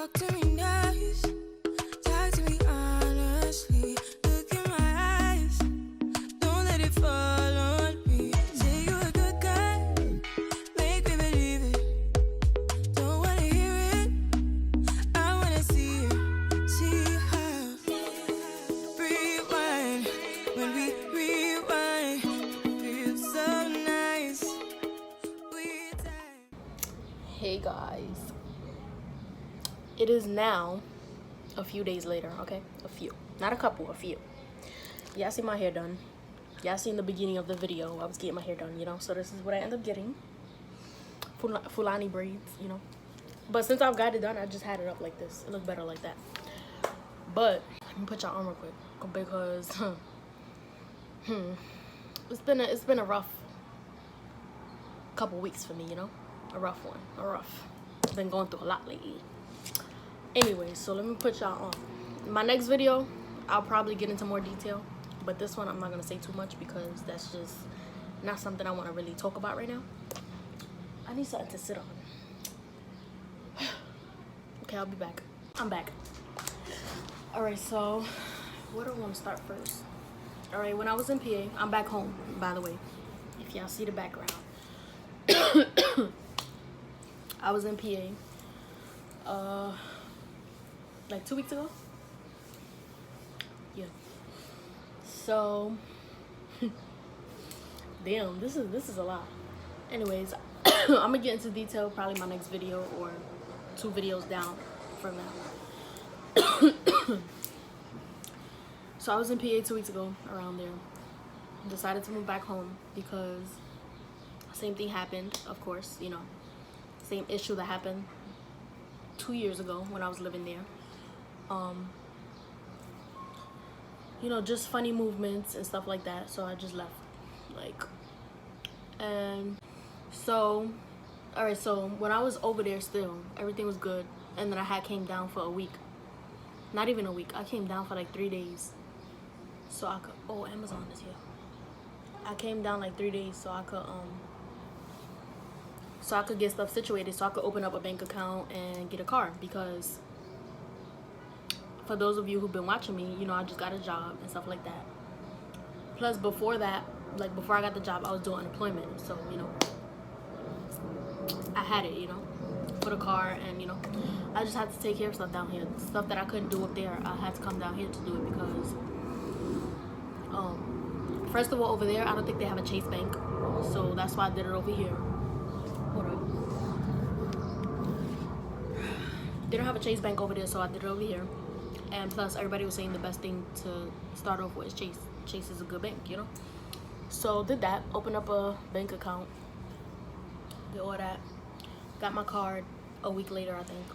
Talk to me nice, talk to me honestly. Look in my eyes, don't let it fall on me. Say you a good guy, make me believe it. Don't wanna hear it, I wanna see it. See how rewind, when we rewind, feels so nice. Hey guys, it is now a few days later. Okay, a few, not a couple, a few. Y'all see my hair done. Y'all seen the beginning of the video, I was getting my hair done, you know, so this is what I end up getting. Fulani braids, you know, but since I've got it done, I just had it up like this. It looks better like that. But let me put y'all on real quick because it's been a rough couple weeks for me, you know. A rough one, been going through a lot lately. Anyway, so let me put y'all on. My next video, I'll probably get into more detail, but this one I'm not gonna say too much because that's just not something I want to really talk about right now. I need something to sit on. Okay, I'll be back. I'm back. All right, so where do I want to start first? All right, when I was in PA, I'm back home, by the way, if y'all see the background. I was in PA like 2 weeks ago. Yeah. So damn, this is a lot. Anyways, I'm gonna get into detail probably my next video or 2 videos down from now. So I was in PA 2 weeks ago, around there. Decided to move back home because same thing happened, of course, you know. Same issue that happened 2 years ago when I was living there. You know, just funny movements and stuff like that. So I just left, like, and so, all right. So when I was over there, still everything was good, and then I came down for a week. Not even a week. I came down for like 3 days, so I could. Oh, Amazon is here. I came down like 3 days, so I could get stuff situated, so I could open up a bank account and get a car. Because for those of you who've been watching me, you know, I just got a job and stuff like that. Plus before that, like before I got the job, I was doing unemployment, so you know, I had it, you know, for the car, and you know, I just had to take care of stuff down here. Stuff that I couldn't do up there, I had to come down here to do it because first of all, over there I don't think they have a Chase Bank, so that's why I did it over here. They don't have a Chase Bank over there, so I did it over here. And plus, everybody was saying the best thing to start off with is Chase. Chase is a good bank, you know. So did that, opened up a bank account, did all that, got my card a week later, I think,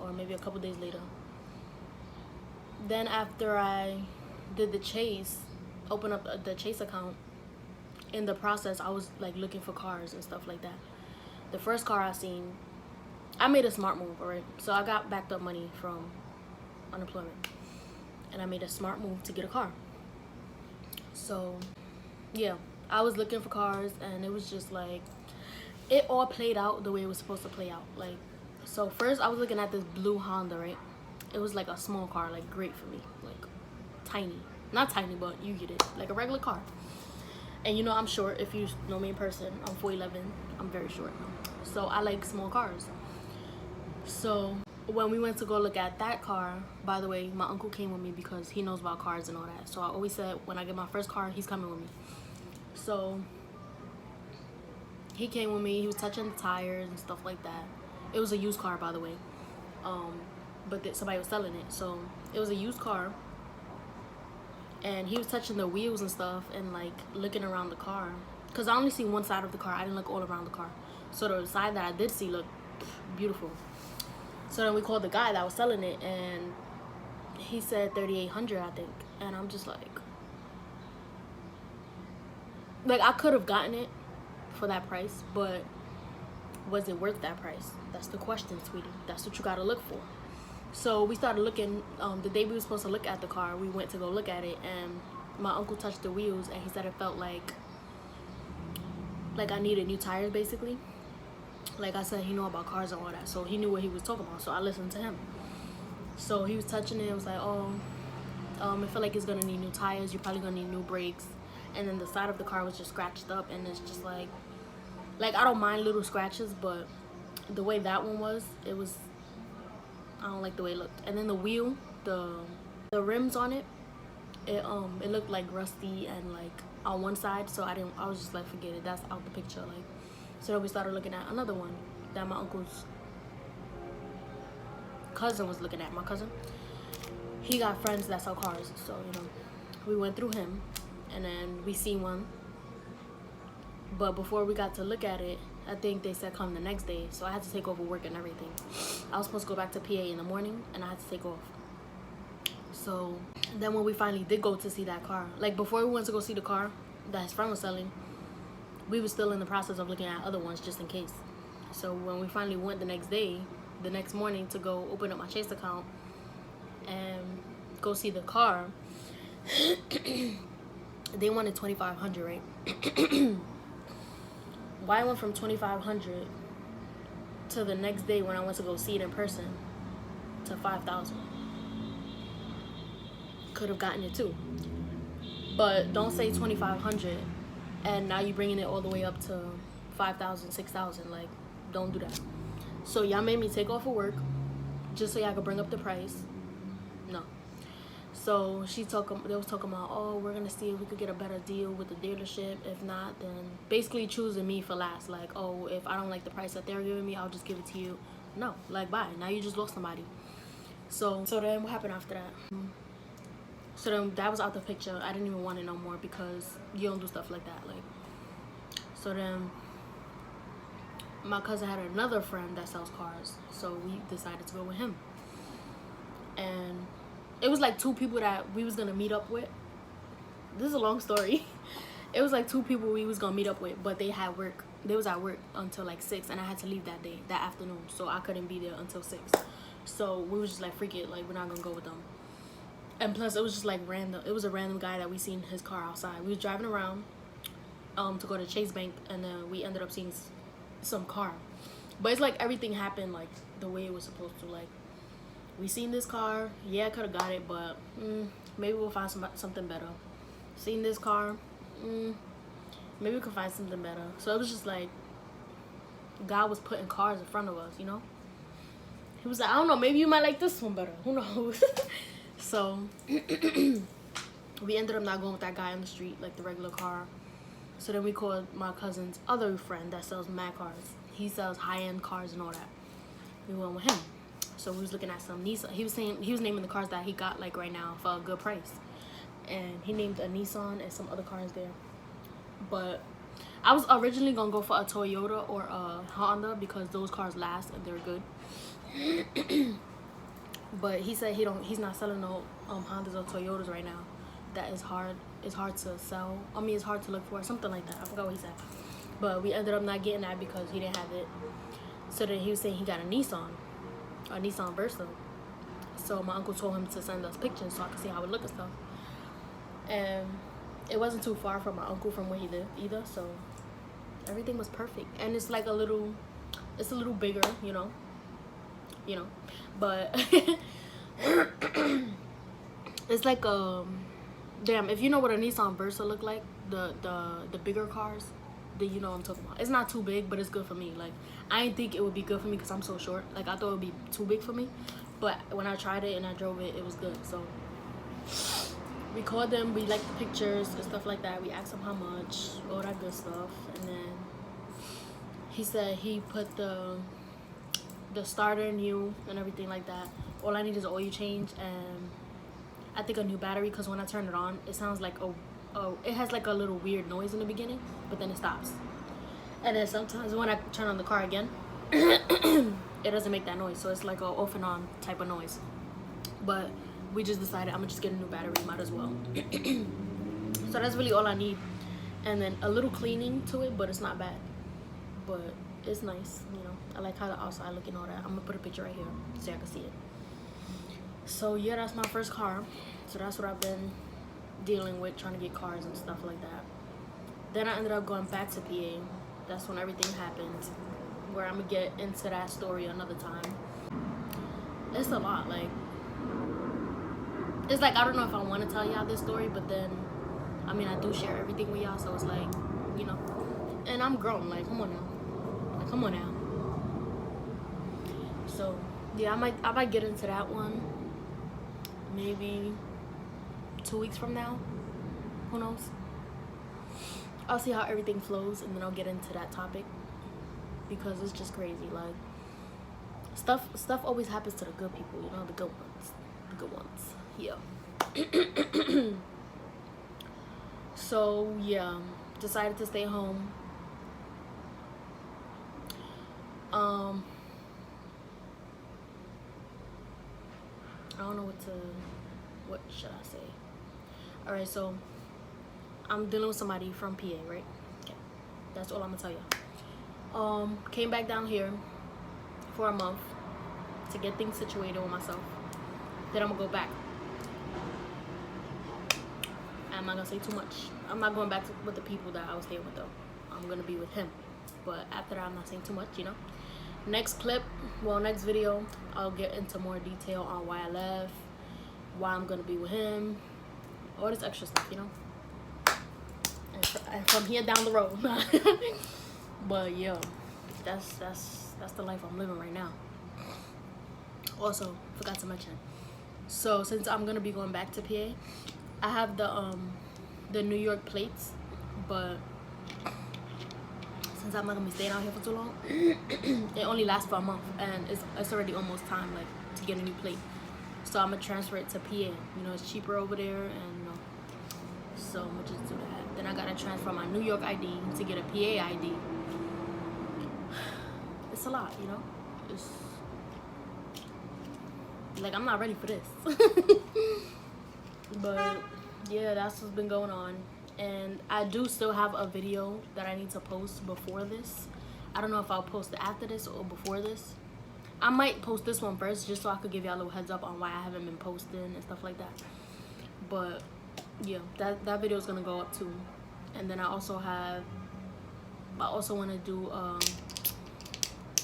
or maybe a couple days later. Then after I did the Chase, opened up the Chase account, in the process I was like looking for cars and stuff like that. The first car I seen, I made a smart move, alright? So I got backed up money from unemployment, and I made a smart move to get a car. So yeah, I was looking for cars, and it was just like, it all played out the way it was supposed to play out. Like, so first I was looking at this blue Honda, right? It was like a small car, like great for me, like tiny. Not tiny, but you get it, like a regular car. And you know I'm short. If you know me in person, I'm 4'11". I'm very short, so I like small cars. So when we went to go look at that car, by the way, my uncle came with me because he knows about cars and all that. So I always said when I get my first car, he's coming with me. So he came with me. He was touching the tires and stuff like that. It was a used car, by the way, but somebody was selling it, so it was a used car. And he was touching the wheels and stuff and like looking around the car, because I only see one side of the car. I didn't look all around the car. So the side that I did see looked beautiful. So then we called the guy that was selling it, and he said $3,800, I think. And I'm just like I could have gotten it for that price, but was it worth that price? That's the question, sweetie. That's what you gotta look for. So we started looking. The day we were supposed to look at the car, we went to go look at it, and my uncle touched the wheels, and he said it felt like I needed new tires, basically. Like I said, he knew about cars and all that, so he knew what he was talking about, so I listened to him. So he was touching it. It was like, oh, I feel like it's gonna need new tires. You're probably gonna need new brakes. And then the side of the car was just scratched up, and it's just like I don't mind little scratches, but the way that one was, I don't like the way it looked. And then the wheel, the rims on it, it looked like rusty and like on one side, so I was just like, forget it, that's out the picture. Like, so then we started looking at another one that my uncle's cousin was looking at. My cousin, he got friends that sell cars, so you know, we went through him, and then we seen one. But before we got to look at it, I think they said come the next day, so I had to take over work and everything. I was supposed to go back to PA in the morning, and I had to take off. So then when we finally did go to see that car, like before we went to go see the car that his friend was selling, we were still in the process of looking at other ones just in case. So when we finally went the next morning to go open up my Chase account and go see the car, they wanted $2,500, right? Why I went from $2,500 to the next day when I went to go see it in person to $5,000. Could have gotten it too, but don't say $2,500 and now you're bringing it all the way up to $5,000, $6,000. Like, don't do that. So y'all made me take off of work just so y'all could bring up the price. No. So they was talking about, oh, we're gonna see if we could get a better deal with the dealership. If not, then basically choosing me for last. Like, oh, if I don't like the price that they're giving me, I'll just give it to you. No, like, bye. Now you just lost somebody. So then what happened after that? So then that was out the picture. I didn't even want it no more because you don't do stuff like that. Like, so then my cousin had another friend that sells cars, so we decided to go with him. And it was like two people that we was gonna meet up with. This is a long story. It was like two people we was gonna meet up with, but they had work. They was at work until like 6, and I had to leave that afternoon, so I couldn't be there until 6. So we was just like, freak it, like, we're not gonna go with them. And plus, it was just like random. It was a random guy that we seen his car outside. We was driving around to go to Chase Bank, and then we ended up seeing some car. But it's like everything happened like the way it was supposed to. Like, we seen this car. Yeah, I could have got it, but maybe we'll find something better. Seen this car. Maybe we could find something better. So it was just like God was putting cars in front of us, you know? He was like, I don't know, maybe you might like this one better. Who knows? So we ended up not going with that guy on the street, like the regular car. So then we called my cousin's other friend that sells mad cars. He sells high-end cars and all that. We went with him. So we was looking at some Nissan. He was naming the cars that he got like right now for a good price. And he named a Nissan and some other cars there. But I was originally gonna go for a Toyota or a Honda because those cars last and they're good. But he said he's not selling no Hondas or Toyotas right now. That is hard. It's hard to sell. I mean, it's hard to look for, something like that. I forgot what he said. But we ended up not getting that because he didn't have it. So then he was saying he got a Nissan Versa. So my uncle told him to send us pictures so I could see how it looked and stuff. And it wasn't too far from my uncle from where he lived either. So everything was perfect. And it's like it's a little bigger, you know. But it's like damn, if you know what a Nissan Versa look like, the bigger cars, then you know what I'm talking about. It's not too big, but it's good for me. Like, I didn't think it would be good for me because I'm so short. Like, I thought it would be too big for me, but when I tried it and I drove it, it was good. So we called them, we liked the pictures and stuff like that. We asked him how much, all that good stuff, and then he said he put the starter new and everything like that. All I need is an oil change and I think a new battery, because when I turn it on, it sounds like it has like a little weird noise in the beginning, but then it stops. And then sometimes when I turn on the car again, it doesn't make that noise. So it's like a off and on type of noise. But we just decided I'm gonna just get a new battery, might as well. So that's really all I need. And then a little cleaning to it, but it's not bad. But it's nice, you know. I like how the outside look and all that. I'm gonna put a picture right here so y'all can see it. So yeah, that's my first car. So that's what I've been dealing with, trying to get cars and stuff like that. Then I ended up going back to PA. That's when everything happened, where I'm gonna get into that story another time. It's a lot. Like, it's like I don't know if I want to tell y'all this story, but then I mean I do share everything with y'all, so it's like, you know, and I'm grown, like come on now, like come on now. So yeah, I might get into that one maybe 2 weeks from now, who knows. I'll see how everything flows, and then I'll get into that topic, because it's just crazy. Like stuff always happens to the good people, you know, the good ones. Yeah. So yeah, decided to stay home. I don't know what should I say. All right, so I'm dealing with somebody from PA, right? Okay, that's all I'm gonna tell y'all. Came back down here for a month to get things situated with myself. Then I'm gonna go back. I'm not gonna say too much. I'm not going back with the people that I was staying with though. I'm gonna be with him. But after that, I'm not saying too much, you know. Next video, I'll get into more detail on why I left, why I'm gonna be with him, all this extra stuff, you know. And from here down the road. But yeah, that's the life I'm living right now. Also, forgot to mention, so since I'm gonna be going back to PA, I have the New York plates, but since I'm not gonna be staying out here for too long, it only lasts for a month, and it's already almost time, like, to get a new plate. So I'm gonna transfer it to PA. You know, it's cheaper over there, and you know, so I'm gonna just do that. Then I gotta transfer my New York ID to get a PA ID. It's a lot, you know. It's like I'm not ready for this. But yeah, that's what's been going on. And I do still have a video that I need to post before this. I don't know if I'll post it after this or before this. I might post this one first, just so I could give y'all a little heads up on why I haven't been posting and stuff like that. But yeah, that video is gonna go up too. And then I also want to do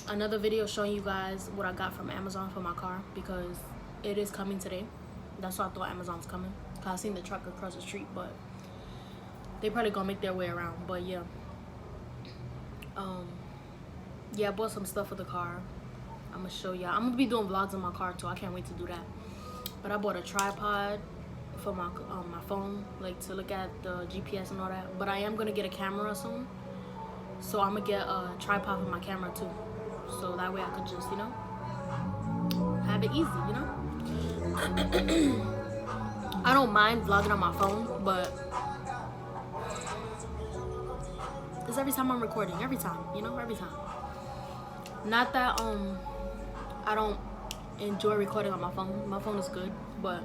another video showing you guys what I got from Amazon for my car, because it is coming today. That's why I thought Amazon's coming, because I seen the truck across the street, but they probably gonna make their way around. But yeah, yeah, I bought some stuff for the car. I'm gonna show y'all. I'm gonna be doing vlogs on my car too. I can't wait to do that. But I bought a tripod for my phone, like to look at the GPS and all that. But I am gonna get a camera soon, so I'm gonna get a tripod for my camera too, so that way I could just, you know, have it easy, you know. I don't mind vlogging on my phone, but it's every time I'm recording, every time, you know, every time. Not that I don't enjoy recording on my phone. My phone is good, but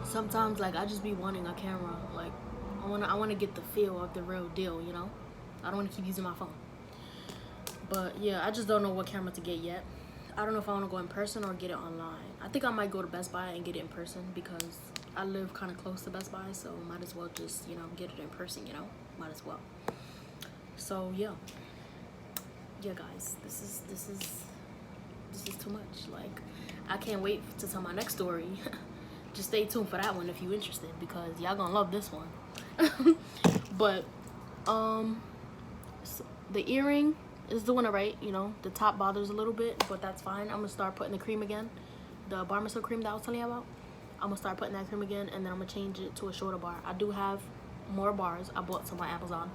sometimes, like, I just be wanting a camera. Like, I wanna get the feel of the real deal, you know. I don't want to keep using my phone. But yeah, I just don't know what camera to get yet. I don't know if I want to go in person or get it online. I think I might go to Best Buy and get it in person, because I live kind of close to Best Buy, so might as well just, you know, get it in person, you know. Might as well. So yeah, guys, this is too much. Like, I can't wait to tell my next story. Just stay tuned for that one if you're interested, because y'all gonna love this one. But so the earring is doing it right, you know. The top bothers a little bit, but that's fine. I'm gonna start putting the cream again, the bar muscle cream that I was telling you about. I'm gonna start putting that cream again, and then I'm gonna change it to a shorter bar. I do have more bars. I bought some on Amazon,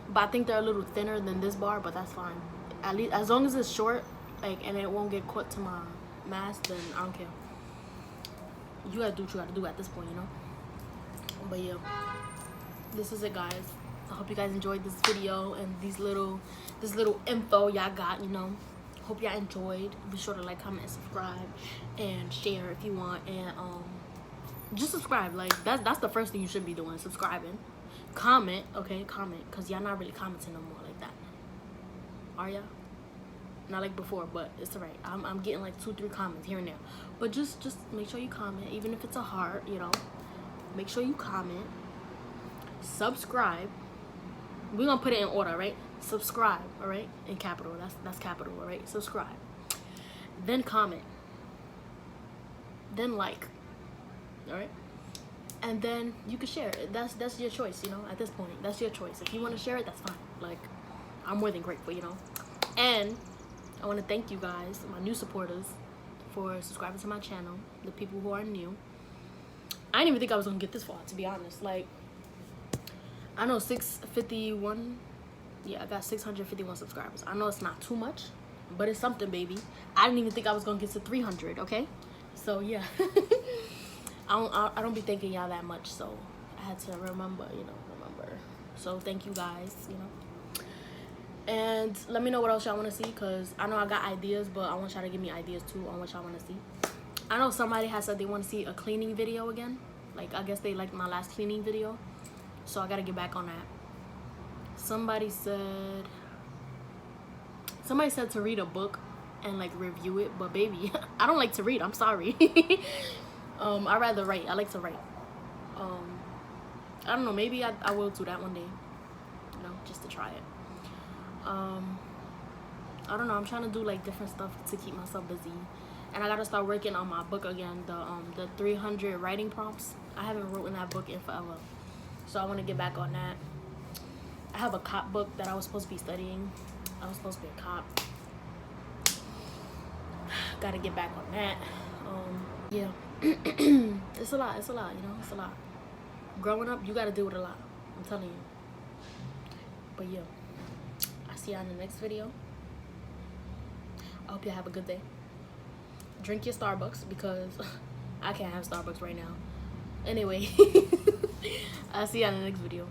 but I think they're a little thinner than this bar, but that's fine. At least as long as it's short, like, and it won't get caught to my mask, then I don't care. You gotta do what you gotta do at this point, you know. But yeah, this is it, guys. I hope you guys enjoyed this video and this little info y'all got, you know. Hope y'all enjoyed. Be sure to like, comment, and subscribe, and share if you want. And just subscribe. Like, that's the first thing you should be doing, subscribing. Comment, okay, comment, because y'all not really commenting no more like that. Are y'all? Not like before, but it's alright. I'm getting like 2-3 comments here and there. But just make sure you comment, even if it's a heart, you know. Make sure you comment. Subscribe. We're gonna put it in order, right? Subscribe, alright? In capital. That's capital, alright? Subscribe. Then comment. then like. All right, and then you can share it. That's your choice, you know. At this point, that's your choice. If you want to share it, that's fine. Like, I'm more than grateful, you know. And I want to thank you guys, my new supporters, for subscribing to my channel. The people who are new. I didn't even think I was gonna get this far, to be honest. Like, I know 651. Yeah, I got 651 subscribers. I know it's not too much, but it's something, baby. I didn't even think I was gonna get to 300. Okay, so yeah. I don't be thinking y'all that much, so I had to remember. So thank you guys, you know. And let me know what else y'all want to see, because I know I got ideas, but I want y'all to give me ideas too on what y'all want to see. I know somebody has said they want to see a cleaning video again. Like, I guess they liked my last cleaning video, so I gotta get back on that. Somebody said to read a book and like review it, but baby, I don't like to read. I'm sorry. I rather write. I like to write. I don't know, maybe I will do that one day, you know, just to try it. I don't know, I'm trying to do like different stuff to keep myself busy, and I gotta start working on my book again, the 300 writing prompts. I haven't written that book in forever, so I want to get back on that. I have a cop book that I was supposed to be studying. I was supposed to be a cop. Gotta get back on that. Yeah. It's a lot, you know, it's a lot. Growing up, you gotta deal with a lot, I'm telling you. But yeah, I'll see y'all in the next video. I hope y'all have a good day. Drink your Starbucks, because I can't have Starbucks right now. Anyway, I'll see y'all in the next video.